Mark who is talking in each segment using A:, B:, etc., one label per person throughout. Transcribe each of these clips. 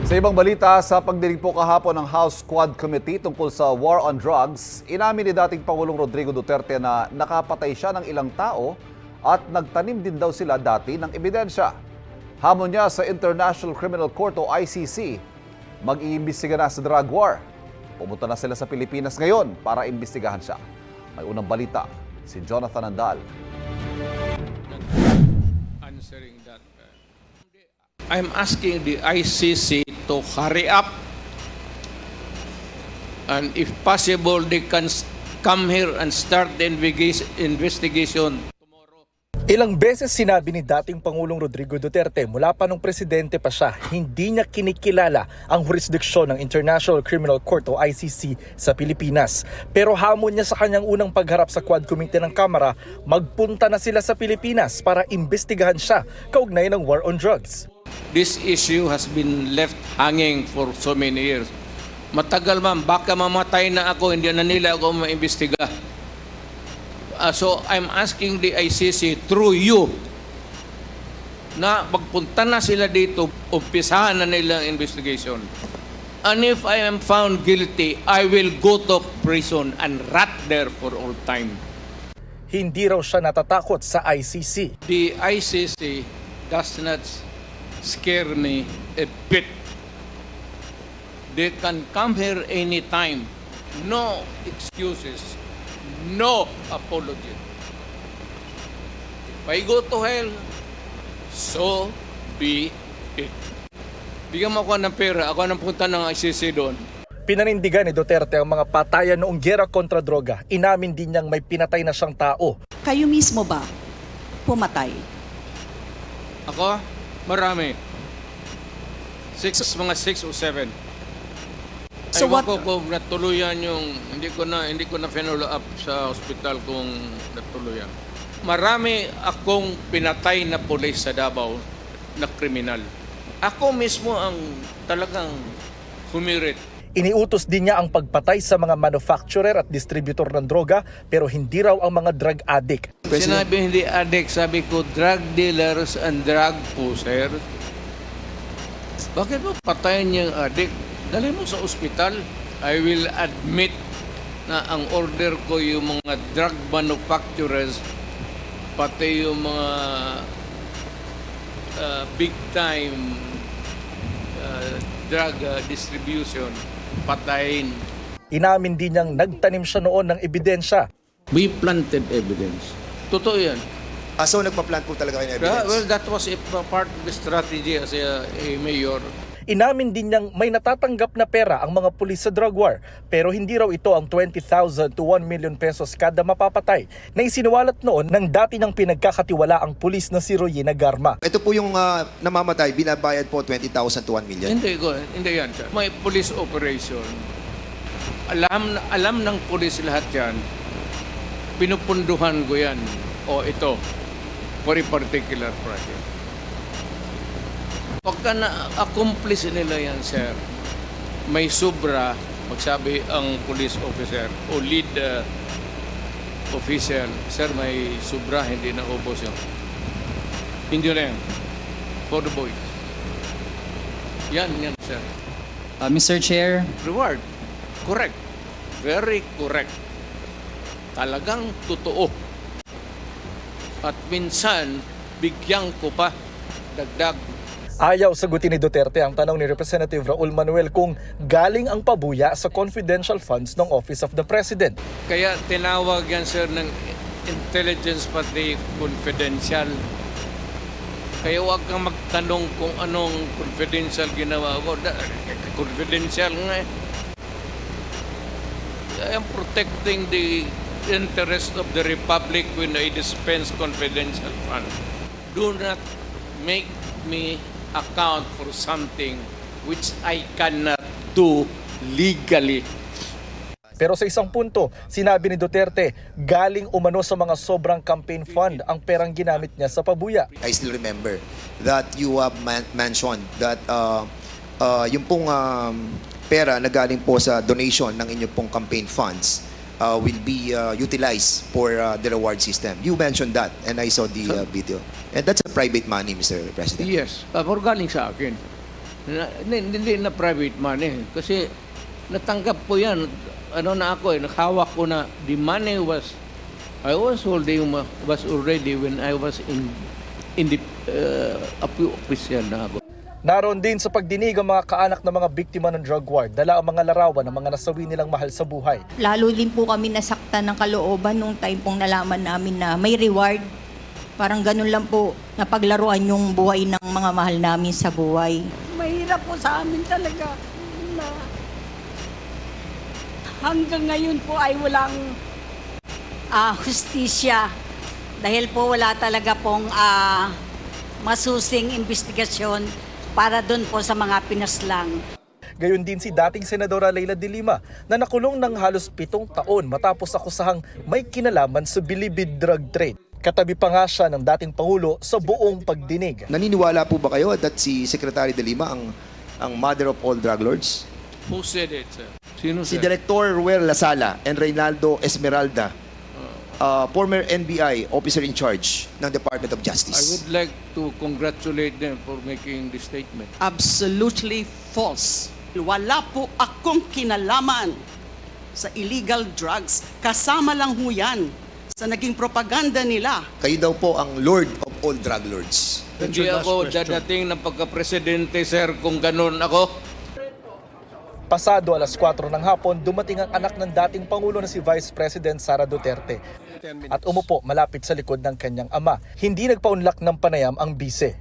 A: Sa ibang balita, sa pagdinig po kahapon ng House Quad Committee tungkol sa war on drugs, inamin ni dating Pangulong Rodrigo Duterte na nakapatay siya ng ilang tao at nagtanim din daw sila dati ng ebidensya. Hamon niya sa International Criminal Court o ICC, mag-iimbestiga na sa drug war. Pumunta na sila sa Pilipinas ngayon para imbestigahan siya. May unang balita, si Jonathan Andal.
B: I'm asking the ICC to hurry up, and if possible, they can come here and start the investigation tomorrow.
C: Ilang beses sinabi ni dating Pangulong Rodrigo Duterte mula pa nung presidente pa siya, hindi niya kinikilala ang jurisdiksyon ng International Criminal Court o ICC sa Pilipinas. Pero hamon niya sa kanyang unang pagharap sa Quad Committee ng Kamara, magpunta na sila sa Pilipinas para imbestigahan siya kaugnay ng war on drugs.
B: This issue has been left hanging for so many years. Matagal man, baka mamatay na ako, hindi na nila ako maimbestiga. So I'm asking the ICC through you na magpunta na sila dito, umpisahan na nila ang investigation. And if I am found guilty, I will go to prison and rot there for all time.
C: Hindi raw siya natatakot sa ICC.
B: The ICC does not scare me a bit. They can come here anytime. No excuses. No apology. If I go to hell, so be it. Bigyan mo ako ng pera, ako nang punta ng ICC doon.
C: Pinanindigan ni Duterte ang mga patayan noong giyera kontra droga. Inamin din niyang may pinatay na siyang tao.
D: Kayo mismo ba pumatay?
B: Ako? Marami. Mga 6 o 7.
D: So
B: Aywan
D: what?
B: ko kung natuluyan yung, hindi ko na follow up sa ospital kung natuluyan. Marami akong pinatay na pulis sa Davao na kriminal. Ako mismo ang talagang humirit.
C: Iniutos din niya ang pagpatay sa mga manufacturer at distributor ng droga pero hindi raw ang mga drug addict.
B: Sinabi hindi addict, sabi ko drug dealers and drug pusher. Bakit mo patayin yung addict? Dali mo sa ospital. I will admit na ang order ko yung mga drug manufacturers, pati yung mga big time drug distribution, patayin.
C: Inamin din niyang nagtanim siya noon ng ebidensya.
B: We planted evidence. Totoo yan.
E: So nagpa-plant po talaga kayo ng evidence?
B: Well, that was a part of the strategy as a mayor.
C: Inamin din niyang may natatanggap na pera ang mga pulis sa drug war pero hindi raw ito ang 20,000 to 1 million pesos kada mapapatay na isiniwalat noon ng dati niyang pinagkakatiwalaang pulis na si Royena Garma.
E: Ito po yung namamatay, binabayad po 20,000 to 1 million?
B: Hindi yan siya. May police operation. Alam ng pulis lahat yan. Pinupunduhan ko yan. O ito, for a particular project. Pagka na-accomplish nila yan, sir, may sobra, magsabi ang police officer o lead official, sir, may sobra, hindi na ubos yun. Hindi na yan. For the boys. Yan, sir.
F: Mr. Chair.
B: Reward. Correct. Very correct. Talagang totoo. At minsan, bigyan ko pa dagdag.
C: Ayaw sagutin ni Duterte ang tanong ni Representative Raul Manuel kung galing ang pabuya sa confidential funds ng Office of the President.
B: Kaya tinawag yan, sir, ng intelligence pati confidential. Kaya huwag kang magtanong kung anong confidential ginawa ko. Confidential nga eh. I am protecting the interest of the Republic when I dispense confidential funds. Do not make me account for something which I cannot do legally.
C: Pero sa isang punto, sinabi ni Duterte, galing umano sa mga sobrang campaign fund ang perang ginamit niya sa pabuya.
E: I still remember that you have mentioned that yung pong pera na galing po sa donation ng inyong pong campaign funds will be utilized for the reward system. You mentioned that and I saw the video. And that's a private money, Mr. President.
B: Yes, galing sa akin. Hindi na private money. Kasi natanggap ko yan. Ano na ako nakahawak ko na the money I was already when I was in the official na ako.
C: Naroon din sa pagdinig ang mga kaanak ng mga biktima ng drug war, dala ang mga larawan ng mga nasawi nilang mahal sa buhay.
G: Lalo din po kami nasaktan ng kalooban nung time pong nalaman namin na may reward. Parang ganun lang po napaglaruan yung buhay ng mga mahal namin sa buhay.
H: Mahirap po sa amin talaga na hanggang ngayon po ay walang hustisya dahil po wala talaga pong masusing investigasyon para doon po sa mga pinaslang.
C: Gayon din si dating Senadora Leila de Lima na nakulong ng halos 7 taon matapos akusahang may kinalaman sa bilibid drug trade. Katabi pa nga siya ng dating Pangulo sa buong pagdinig.
E: Naniniwala po ba kayo that si Secretary de Lima ang mother of all drug lords?
B: Who said it, sir? Sino,
E: Si
B: sir?
E: Director Ruel Lasala and Reynaldo Esmeralda, former NBI officer in charge ng Department of
B: I
E: Justice.
B: would like to congratulate them for making this statement.
D: Absolutely false. Wala po akong kinalaman sa illegal drugs. Kasama lang ho yan sa naging propaganda nila.
E: Kayo daw po ang Lord of all drug lords.
B: Hindi ako dadating ng pagka-presidente, sir, kung ganun ako.
C: Pasado alas 4 ng hapon, dumating ang anak ng dating Pangulo na si Vice President Sara Duterte at umupo malapit sa likod ng kanyang ama. Hindi nagpaunlak ng panayam ang bise.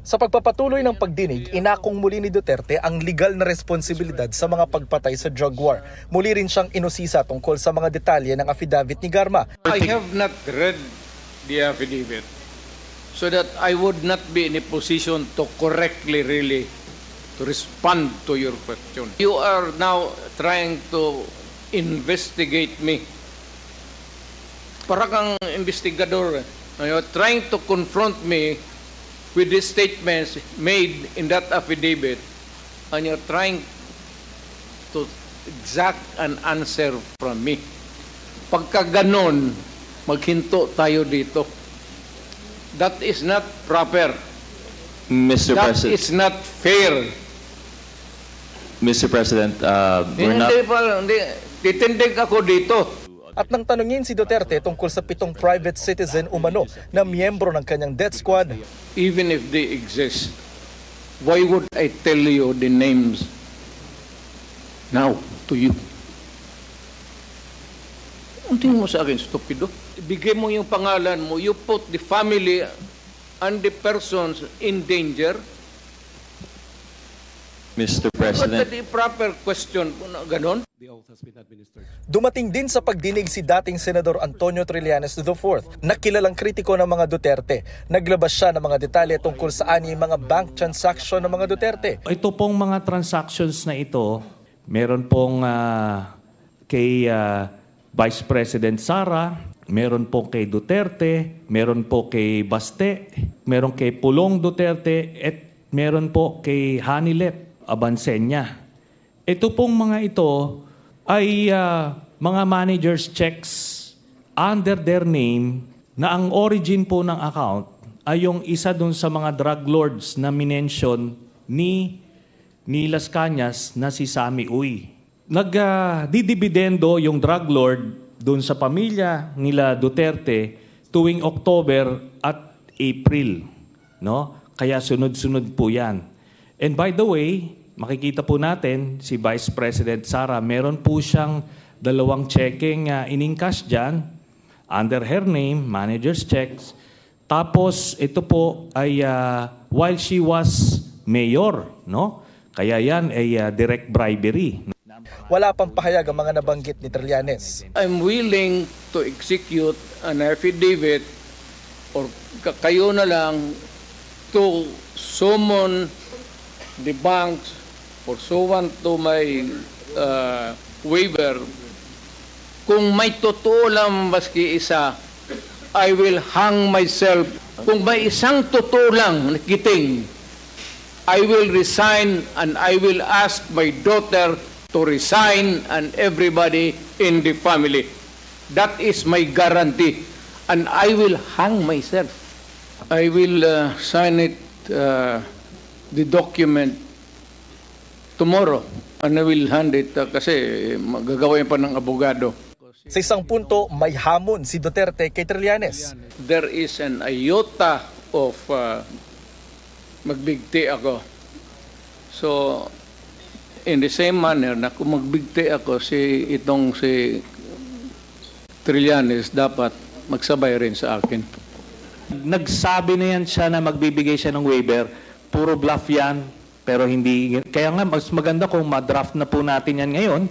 C: Sa pagpapatuloy ng pagdinig, inakong muli ni Duterte ang legal na responsibilidad sa mga pagpatay sa drug war. Muli rin siyang inusisa tungkol sa mga detalye ng affidavit ni Garma.
B: I have not read the affidavit so that I would not be in a position to correctly really to respond to your question. You are now trying to investigate me. Para kang investigador. You're trying to confront me with the statements made in that affidavit, and you're trying to exact an answer from me. Pagka ganon, maghinto tayo dito. That is not proper.
I: Mr.
B: That
I: President,
B: is not fair.
I: Mr. President, we're not.
B: Titindig ako dito.
C: At nang tanungin si Duterte tungkol sa 7 private citizen umano na miyembro ng kanyang death squad,
B: Even if they exist, why would I tell you the names now to you? Ang tingin mo sa akin, stupido? Bigay mo yung pangalan mo, you put the family and the persons in danger.
I: Mr.
B: But
I: President,
B: the proper question, ganon?
C: dumating din sa pagdinig si dating Senador Antonio Trillanes IV na kilalang kritiko ng mga Duterte. Naglabas siya ng mga detalye tungkol sa mga bank transaction ng mga Duterte.
J: Ito pong mga transactions na ito, meron pong kay Vice President Sara, meron po kay Duterte, meron po kay Baste, meron kay Pulong Duterte, at meron po kay Hanilet Abansenya. Ito pong mga ito ay mga manager's checks under their name na ang origin po ng account ay yung isa dun sa mga drug lords na minention ni Las Cañas na si Sammy Uy. Nagdidibidendo yung drug lord dun sa pamilya nila Duterte tuwing October at April. No? Kaya sunod-sunod po yan. And by the way, makikita po natin si Vice President Sara, meron po siyang 2 checking in-encash dyan under her name, manager's checks. Tapos ito po ay while she was mayor, no? Kaya yan ay direct bribery.
C: Wala pang pahayag ang mga nabanggit ni Trillanes.
B: I'm willing to execute an affidavit or kayo na lang to summon the banks pursuant to my waiver. Kung may totoo lang maski isa, I will hang myself. Kung may isang totoo lang nakiting, I will resign and I will ask my daughter to resign and everybody in the family. That is my guarantee. And I will hang myself. I will sign it, the document tomorrow, and I will hand it kasi gagawin pa ng abogado.
C: Sa isang punto, may hamon si Duterte kay Trillanes.
B: There is an iota of magbigti ako. So, in the same manner na kung magbigti ako si Trillanes, dapat magsabay rin sa akin.
J: Nagsabi na yan siya na magbibigay siya ng waiver. Puro bluff yan, pero hindi. Kaya nga, mas maganda kung ma-draft na po natin yan ngayon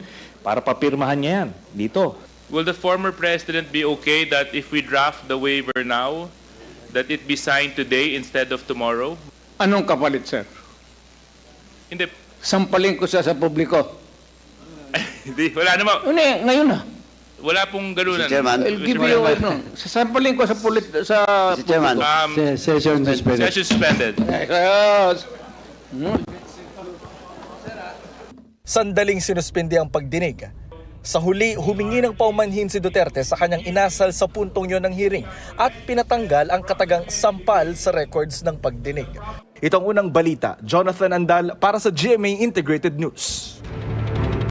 J: para papirmahan niya yan dito.
K: Will the former president be okay that if we draft the waiver now, that it be signed today instead of tomorrow?
B: Anong kapalit, sir?
K: Hindi.
B: Sampalin ko siya sa publiko.
K: Hindi, wala naman.
B: Ngayon na.
K: Wala pong ganunan.
L: Mr. Chairman.
B: I'll give you sasampalin ko sa
L: Mr. Chairman.
K: Session suspended.
C: Sandaling sinuspindi ang pagdinig. Sa huli, humingi ng paumanhin si Duterte sa kanyang inasal sa puntong yon ng hearing at pinatanggal ang katagang sampal sa records ng pagdinig. Ito ang unang balita. Jonathan Andal para sa GMA Integrated News.